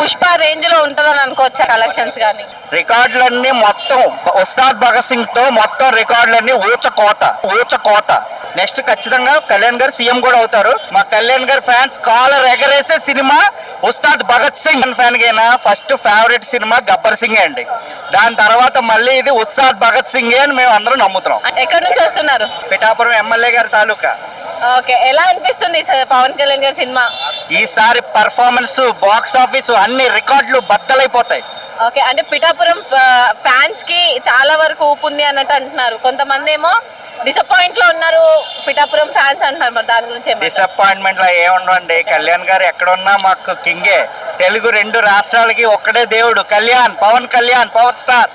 Pushpa range లో ఉంటుందని అనుకోవచ్చా కలెక్షన్స్ కానీ? రికార్డులన్నీ మొత్తం ఉస్తాద్ భగత్ సింగ్ తో మొత్తం రికార్డులన్నీ ఊచకోత. నెక్స్ట్ ఖచ్చితంగా కళ్యాణ్ గారు సీఎం కూడా అవుతారు. మా కళ్యాణ్ గారు ఫ్యాన్స్ కాలర్ ఎగరేసే సినిమా ఉస్తాద్ భగత్ సింగ్ ఫ్యాన్ గైనా ఫస్ట్ ఫేవరెట్ సినిమా గబ్బర్ సింగ్ అండి. దాని తర్వాత మళ్ళీ ఇది ఉస్తాద్ భగత్ సింగ్ అని మేము అందరం నమ్ముతున్నాం. ఎక్కడి నుంచి వస్తున్నారు? పిఠాపురం ఎమ్మెల్యే గారి తాలూకా. ఓకే, ఎలా అనిపిస్తుంది పవన్ కళ్యాణ్ గారి సినిమా? ఈసారి పర్ఫార్మెన్స్ బాక్స్ ఆఫీస్ అన్ని రికార్డులు బద్దలైపోతాయి. ఓకే, అంటే పిఠాపురం ఫ్యాన్స్ కి చాలా వరకు ఊపు ఉంది అన్నట్టు అంటున్నారు. కొంతమంది ఏమో డిసప్పాయింట్ లో ఉన్నారు పిఠాపురం ఫ్యాన్స్ అంటున్నారు. మరి దాని గురించి డిసప్పాయింట్మెంట్ లో ఏముండండి, కళ్యాణ్ గారు ఎక్కడున్నా మాకు కింగే. తెలుగు 2 రాష్ట్రాలకి ఒక్కడే దేవుడు కళ్యాణ్, పవన్ కళ్యాణ్ పవర్ స్టార్.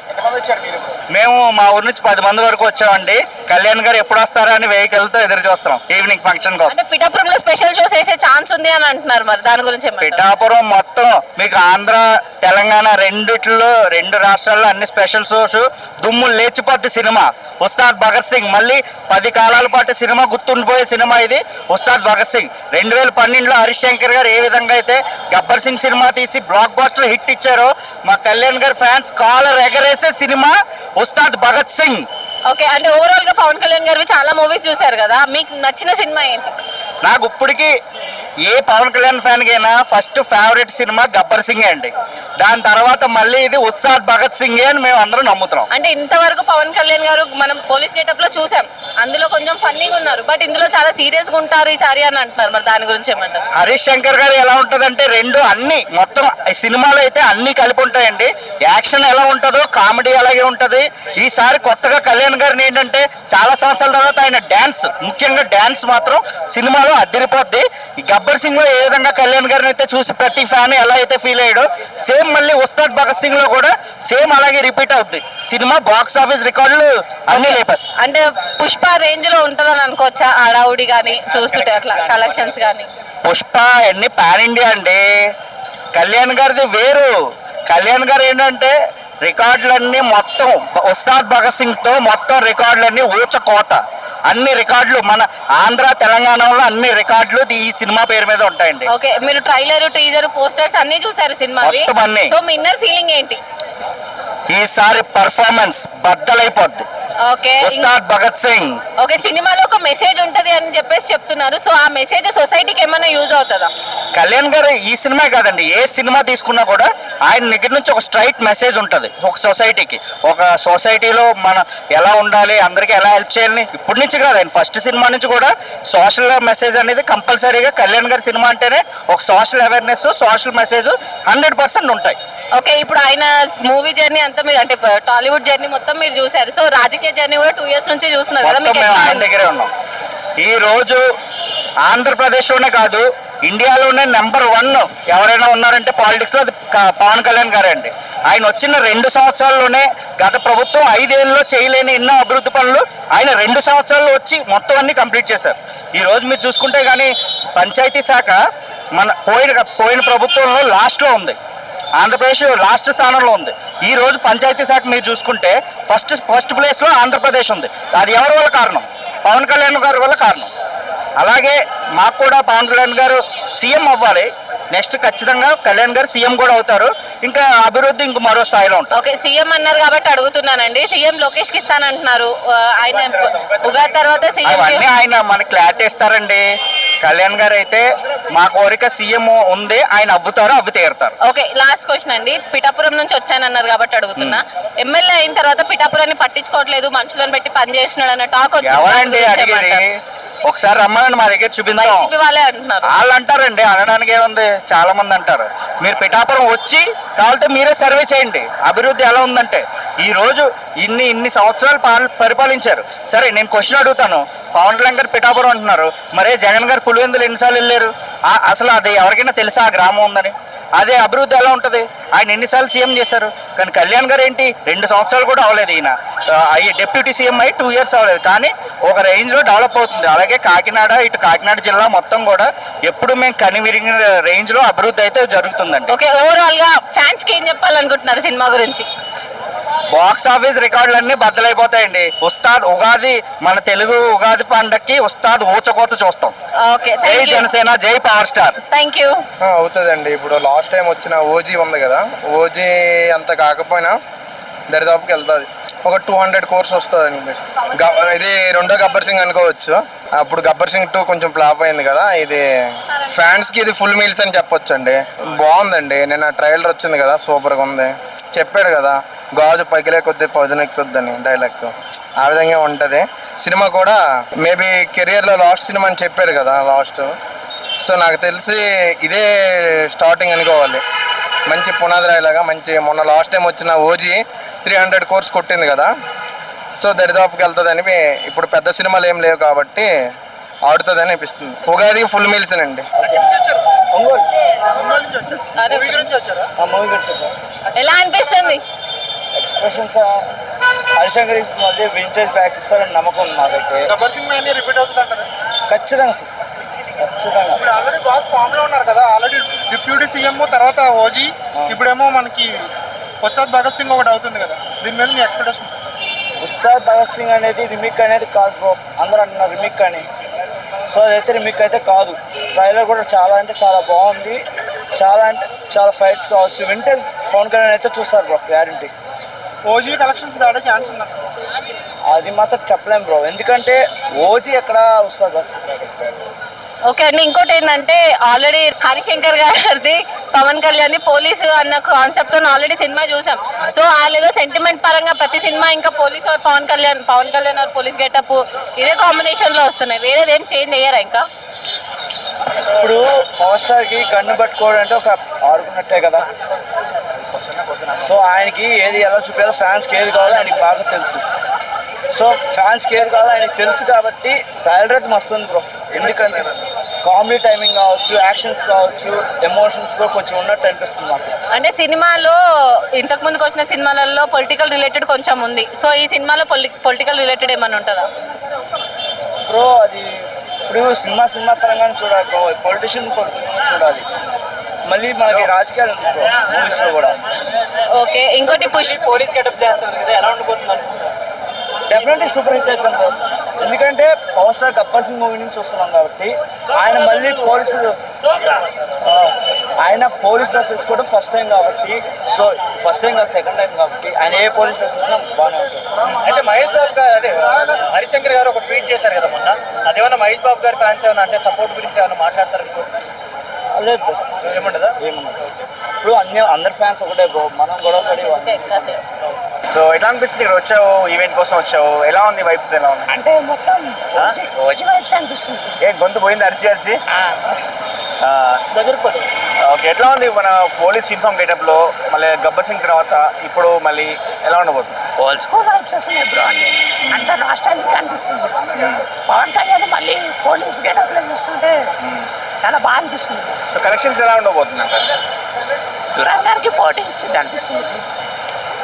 మేము మా ఊరి నుంచి 10 మంది వరకు వచ్చామండి. కళ్యాణ్ గారు ఎప్పుడు వస్తారా అని వెహికల్ తో ఎదురు చూస్తున్నాం ఈవినింగ్ ఫంక్షన్ కోసం. పిఠాపురంలో స్పెషల్ షోస్ వేసే ఛాన్స్ ఉంది అని అంటున్నారు. మరి దాని గురించి పిఠాపురం మొత్తం మీకు ఆంధ్ర తెలంగాణ రెండిట్లో 2 రాష్ట్రాల్లో అన్ని స్పెషల్ షోస్ దుమ్ము లేచిపోద్ది సినిమా ఉస్తాద్ భగత్ సింగ్. మళ్ళీ 10 కాలాల పాటు సినిమా గుర్తుండిపోయే సినిమా ఇది ఉస్తాద్ భగత్ సింగ్. 2012లో హరీష్ శంకర్ గారు ఏ విధంగా అయితే గబ్బర్ సింగ్ సినిమా తీసి బ్లాక్ బస్టర్ హిట్ ఇచ్చారో మా కళ్యాణ్ గారి ఫ్యాన్స్ కాలర్ ఎగరేసే సినిమా ఉస్తాద్ భగత్ సింగ్. ఓకే, అంటే ఓవరాల్ గా పవన్ కళ్యాణ్ గారు చాలా మూవీస్ చూశారు కదా, మీకు నచ్చిన సినిమా ఏంటి? నాకు ఇప్పటికీ ఏ పవన్ కళ్యాణ్ ఫ్యాన్ కైనా ఫస్ట్ ఫేవరెట్ సినిమా గబ్బర్ సింగ్ అండి. దాని తర్వాత మళ్ళీ ఇది ఉస్తాద్ భగత్ సింగ్ అని మేము అందరం నమ్ముతున్నాం. అంటే ఇంతవరకు పవన్ కళ్యాణ్ గారు మనం పోలీస్ గెటప్ లో చూసాం, అందులో కొంచెం ఫన్నీగా ఉన్నారు, బట్ ఇందులో చాలా సీరియస్ గా ఉంటారు ఈసారి అని అంటున్నారు. మరి దాని గురించి ఏమంటారు? హరీష్ శంకర్ గారు ఎలా ఉంటదంటే అన్ని మొత్తం సినిమాలో అయితే అన్ని కలిపి ఉంటాయండి. యాక్షన్ ఎలా ఉంటుందో కామెడీ అలాగే ఉంటది. ఈసారి కొత్తగా కళ్యాణ్ గారిని ఏంటంటే చాలా సంవత్సరాల తర్వాత ఆయన డాన్స్, ముఖ్యంగా డాన్స్ మాత్రం సినిమాలో అదిరిపోద్ది. ఈ గబ్బర్ సింగ్ లో ఏ విధంగా కళ్యాణ్ గారిని అయితే చూసి ప్రతి ఫ్యాన్ ఎలా అయితే ఫీల్ అయ్యాడో సేమ్ మళ్ళీ ఉస్తాద్ భగత్ సింగ్ లో కూడా సేమ్ అలాగే రిపీట్ అవుద్ది. సినిమా బాక్స్ ఆఫీస్ రికార్డులు అన్ని లేపేస్తాయి. అంటే పుష్ప రేంజ్ లో ఉంటుందని అనుకోవచ్చా హడావుడి కానీ చూస్తుంటే అట్లా కలెక్షన్స్ కానీ? పుష్ప అన్ని పాన్ ఇండియా అండి. కళ్యాణ్ గారిది వేరు. కళ్యాణ్ గారు ఏంటంటే రికార్డులన్నీ మొత్తం ఉస్తాద్ భగత్ సింగ్ తో మొత్తం రికార్డులన్నీ ఊచకోత. అన్ని రికార్డులు మన ఆంధ్ర తెలంగాణలో అన్ని రికార్డులు ఈ సినిమా పేరు మీద ఉంటాయండి. ఓకే, మీరు ట్రైలర్ టీజర్ పోస్టర్స్ అన్ని చూసారు సినిమా? సో మీ ఇన్నర్ ఫీలింగ్ ఏంటి? ఈసారి పర్ఫార్మెన్స్ బద్దలైపోద్ది. ఓకే, ఉస్తాద్ భగత్ సింగ్. ఓకే, సినిమాలో ఒక మెసేజ్ ఉంటది అని చెప్పేసి చెప్తున్నారు. సో ఆ మెసేజ్ సొసైటీకి ఏమైనా యూజ్ అవుతుందా? కళ్యాణ్ గారు ఈ సినిమా కాదండి, ఏ సినిమా తీసుకున్నా కూడా ఆయన దగ్గర నుంచి ఒక స్ట్రైట్ మెసేజ్ ఉంటుంది ఒక సొసైటీకి. ఒక సొసైటీలో మనం ఎలా ఉండాలి, అందరికీ ఎలా హెల్ప్ చేయాలని ఇప్పటి నుంచి కాదు, ఆయన ఫస్ట్ సినిమా నుంచి కూడా సోషల్ మెసేజ్ అనేది కంపల్సరీగా కళ్యాణ్ గారి సినిమా అంటేనే ఒక సోషల్ అవేర్నెస్, సోషల్ మెసేజ్ 100% ఉంటాయి. ఓకే, ఇప్పుడు ఆయన మూవీ జర్నీ అంతా మీరు అంటే టాలీవుడ్ జర్నీ మొత్తం మీరు చూసారు. సో రాజకీయ జర్నీ కూడా 2 years నుంచి చూస్తున్నారు కదా, మేము ఆయన దగ్గరే ఉన్నాం. ఈ రోజు ఆంధ్రప్రదేశ్లోనే కాదు ఇండియాలోనే నెంబర్ 1 ఎవరైనా ఉన్నారంటే పాలిటిక్స్లో అది పవన్ కళ్యాణ్ గారే అండి. ఆయన వచ్చిన 2 సంవత్సరాల్లోనే గత ప్రభుత్వం 5 ఏళ్ళలో చేయలేని ఎన్నో అభివృద్ధి పనులు ఆయన 2 సంవత్సరాల్లో వచ్చి మొత్తం అన్ని కంప్లీట్ చేశారు. ఈ రోజు మీరు చూసుకుంటే కానీ పంచాయతీ శాఖ మన పోయిన ప్రభుత్వంలో లాస్ట్లో ఉంది. ఆంధ్రప్రదేశ్ లాస్ట్ స్థానంలో ఉంది. ఈ రోజు పంచాయతీ శాఖ మీరు చూసుకుంటే ఫస్ట్ ప్లేస్లో ఆంధ్రప్రదేశ్ ఉంది. అది ఎవరి వల్ల కారణం? పవన్ కళ్యాణ్ గారి వల్ల కారణం. అలాగే మాకు కూడా పవన్ కళ్యాణ్ గారు సీఎం అవ్వాలి. నెక్స్ట్ ఖచ్చితంగా కళ్యాణ్ గారు సీఎం కూడా అవుతారు. ఇంకా అభివృద్ధి ఇంక మరో స్థాయిలో ఉంటుంది. ఓకే, సీఎం అన్నారు కాబట్టి అడుగుతున్నానండి. సీఎం లోకేష్ కి ఇస్తానంటున్నారు. ఆయన ఉగాది తర్వాత సీఎం ఆయన మనకి క్లారిటీ ఇస్తారండి. కళ్యాణ్ గారు అయితే మా కోరిక సీఎం ఉంది, ఆయన అవ్వుతారు, అవ్వి తీరుతారు. ఓకే, లాస్ట్ క్వశ్చన్ అండి. పిఠాపురం నుంచి వచ్చానన్నారు కాబట్టి అడుగుతున్నా, ఎమ్మెల్యే అయిన తర్వాత పిఠాపురాన్ని పట్టించుకోవట్లేదు, మనుషులను పెట్టి పని చేస్తున్నాడు అన్న టాక్ వచ్చింది. ఒకసారి రమ్మనండి, మా దగ్గర చూపించాం. వాళ్ళు అంటారండి, అనడానికి ఏముంది, చాలా మంది అంటారు. మీరు పిఠాపురం వచ్చి కావాలంటే మీరే సర్వే చేయండి అభివృద్ధి ఎలా ఉందంటే. ఈ రోజు ఇన్ని సంవత్సరాలు పరిపాలించారు. సరే నేను క్వశ్చన్ అడుగుతాను, పవన్ కళ్యాణ్ గారు పిఠాపురం అంటున్నారు, మరే జగన్ గారు పులివెందులు ఎన్నిసార్లు వెళ్ళారు? అసలు అది ఎవరికైనా తెలుసా ఆ గ్రామం ఉందని? అదే అభివృద్ధి ఎలా ఉంటుంది? ఆయన ఎన్నిసార్లు సీఎం చేశారు. కానీ కళ్యాణ్ గారు ఏంటి 2 సంవత్సరాలు కూడా అవ్వలేదు. ఈయన డిప్యూటీ సీఎం అయ్యి 2 years అవ్వలేదు, కానీ ఒక రేంజ్లో డెవలప్ అవుతుంది. అలాగే కాకినాడ జిల్లా మొత్తం కూడా ఎప్పుడు మేము కనివిరిగిన రేంజ్లో అభివృద్ధి అయితే జరుగుతుందండి. ఓకే, ఓవరాల్ గా ఫ్యాన్స్ కి ఏం చెప్పాలనుకుంటున్నారు సినిమా గురించి? బాక్స్ ఆఫీస్ రికార్డులన్నీ బద్దలైపోతాయండి. ఉస్తాద్ ఉగాది, మన తెలుగు ఉగాది పండక్కి ఉస్తాద్ ఊచకోత చూస్తాం. ఓకే, జై జనసేన, జై పవర్ స్టార్. Thank you. అవుతుందండి. ఇప్పుడు లాస్ట్ టైం వచ్చిన ఓజీ ఉంది కదా, ఓజీ అంత కాకపోయినా దరిదాపుకి వెళ్తుంది. ఒక 200 కోర్స్ వస్తుంది అనిపిస్తుంది. ఇది రెండో గబ్బర్ సింగ్ అనుకోవచ్చు. అప్పుడు గబ్బర్ సింగ్ 2 కొంచెం ఫ్లాప్ అయింది కదా, ఇది ఫ్యాన్స్కి ఇది ఫుల్ మీల్స్ అని చెప్పొచ్చు అండి. బాగుందండి. నిన్న ట్రైలర్ వచ్చింది కదా, సూపర్గా ఉంది. చెప్పాడు కదా, గాజు పగిలే కొద్దీ పదునెక్కుద్దని డైలాగ్, ఆ విధంగా ఉంటుంది. సినిమా కూడా మేబీ కెరియర్లో లాస్ట్ సినిమా అని చెప్పారు కదా లాస్ట్. సో నాకు తెలిసి ఇదే స్టార్టింగ్ అనుకోవాలి. మంచి పునాది రాయిలాగా మంచి. మొన్న లాస్ట్ టైం వచ్చిన ఓజీ 300 కోర్స్ కొట్టింది కదా, సో దరిదాపుకి వెళ్తుందని. ఇప్పుడు పెద్ద సినిమాలు ఏం లేవు కాబట్టి ఆడుతుందని అనిపిస్తుంది. ఉగాది ఫుల్ మీల్స్ అండి. ఎలా అనిపిస్తుంది? ఎక్స్ప్రెషన్స్ హరిశంకర్ మళ్ళీ వింటేజ్ బ్యాక్ ఇస్తారని నమ్మకం ఉంది నాకైతే. ఖచ్చితంగా సార్, ఖచ్చితంగా. ఇప్పుడు ఆల్రెడీ బాస్ ఫామ్ లో ఉన్నారు కదా, ఆల్రెడీ డిప్యూటీ సీఎం తర్వాత ఓజీ, ఇప్పుడేమో మనకి ఉస్తాద్ భగత్ సింగ్ ఒకటి అవుతుంది కదా, దీని మీద మీ ఎక్స్పెక్టేషన్స్? ఉస్తాద్ భగత్ సింగ్ అనేది రిమిక్ అనేది కాదు బ్రో, అందరూ అంటున్నారు రిమిక్ అని. సో అదైతే రిమిక్ అయితే కాదు. ట్రైలర్ కూడా చాలా అంటే చాలా బాగుంది. చాలా అంటే చాలా ఫైట్స్ కావచ్చు. వింటేజ్ పవన్ కళ్యాణ్ అయితే చూస్తారు బ్రో, గ్యారంటీ. ఓజీ కలెక్షన్స్ దాడే ఛాన్స్ ఉందా? అది మాత్రం చెప్పలేం బ్రో, ఎందుకంటే ఓజీ ఎక్కడ ఉస్తాద్ భగత్ సింగ్. ఓకే అండి, ఇంకోటి ఏంటంటే ఆల్రెడీ హరిశంకర్ గారిది పవన్ కళ్యాణ్ పోలీసు అన్న కాన్సెప్ట్ తో ఆల్రెడీ సినిమా చూసాం. సో వాళ్ళేదో సెంటిమెంట్ పరంగా ప్రతి సినిమా ఇంకా police or Pawan Kalyan or police getup ఇదే కాంబినేషన్ లో వస్తున్నాయి. వేరేది ఏం చేంజ్ అయ్యారా ఇంకా? ఇప్పుడు పవర్ స్టార్కి గన్ను పట్టుకోవడం అంటే ఒక ఆడుకున్నట్టే కదా. సో ఆయనకి ఏది ఎలా చూపించాలో, ఫ్యాన్స్కి ఏది కావాలో ఆయనకి బాగా తెలుసు. సో ఫ్యాన్స్కి ఏది కావాలో ఆయనకి తెలుసు కాబట్టి ట్రైలర్ అయితే మస్తు ఉంది బ్రో. ఎందుకంటే కామెడీ టైమింగ్ కావచ్చు, యాక్షన్స్ కావచ్చు, ఎమోషన్స్ కూడా కొంచెం ఉన్నట్టు అనిపిస్తుంది నాకు. అంటే సినిమాలో ఇంతకు ముందుకు వచ్చిన సినిమాలలో పొలిటికల్ రిలేటెడ్ కొంచెం ఉంది. సో ఈ సినిమాలో పొలిటికల్ రిలేటెడ్ ఏమైనా ఉంటుందా బ్రో? అది ఇప్పుడు సినిమా పరంగానే చూడాలి బ్రో, పొలిటిషియన్ చూడాలి. మళ్ళీ మనకి రాజకీయాలు ఉంది బ్రో మూవీస్లో కూడా. ఓకే, ఇంకోటి పోలీస్ గెటప్ చేస్తారు కదా, ఎలా ఉండబోతున్నారు? డెఫినెట్లీ సూపర్ హిట్ అవుతుంది బ్రో. ఎందుకంటే power star Gabbar Singh movie నుంచి వస్తున్నాం కాబట్టి ఆయన మళ్ళీ ఆయన పోలీస్ డ్రెస్ వేసుకోవడం ఫస్ట్ టైం కాబట్టి, సో ఫస్ట్ టైం కాదు సెకండ్ టైం కాబట్టి ఆయన ఏ పోలీస్ డ్రెస్ వేసినా బాగానే ఉంటుంది. అయితే మహేష్ బాబు గారు, అదే హరిశంకర్ గారు ఒక ట్వీట్ చేశారు కదా మొన్న, అదేమన్నా మహేష్ బాబు గారి ఫ్యాన్స్ ఏమన్నా అంటే సపోర్ట్ గురించి ఏమన్నా మాట్లాడతారనుకోవచ్చు? లేదు ఏముండదా? ఏమన్నా ఇప్పుడు అందరి ఫ్యాన్స్ ఒకటే బ్రో, మనం గొడవ పడి. సో ఎట్లా అనిపిస్తుంది? ఇక్కడ వచ్చావు, ఈవెంట్ కోసం వచ్చావు, ఎలా ఉంది వైబ్స్? ఎలా ఉంది అంటే మొత్తం ఓజీ వైబ్స్ అనిపిస్తుంది. ఏ గొంతు పోయింది అరిచి అరిచి? దగ్గర పడి. ఓకే, ఎట్లా ఉంది మన పోలీస్ యూనిఫామ్ గెటప్ లో మళ్ళీ గబ్బర్ సింగ్ తర్వాత ఇప్పుడు మళ్ళీ ఎలా ఉండబోతుంది? ఓల్డ్ స్కూల్ వైబ్స్ వస్తున్నాయి బ్రో అన్ని, అంత నాస్టాలజిక్ అనిపిస్తుంది. పవన్ కళ్యాణ్ మళ్ళీ పోలీస్ గెటప్ లో చూస్తుంటే చాలా బాగా అనిపిస్తుంది. సో కలెక్షన్స్ ఎలా ఉండబోతుంది అంట? దురందరికి పోటీ ఇచ్చింది అనిపిస్తుంది.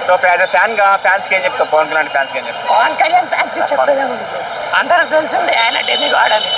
సో ఫ్యాన్స్కి ఏం చెప్తావు? పవన్ కళ్యాణ్ ఫ్యాన్స్కి ఏం చెప్తావు? పవన్ కళ్యాణ్ ఫ్యాన్స్ కి చెప్పేదే అందరికి తెలిసింది ఆయన డెమి గాడ్ అని.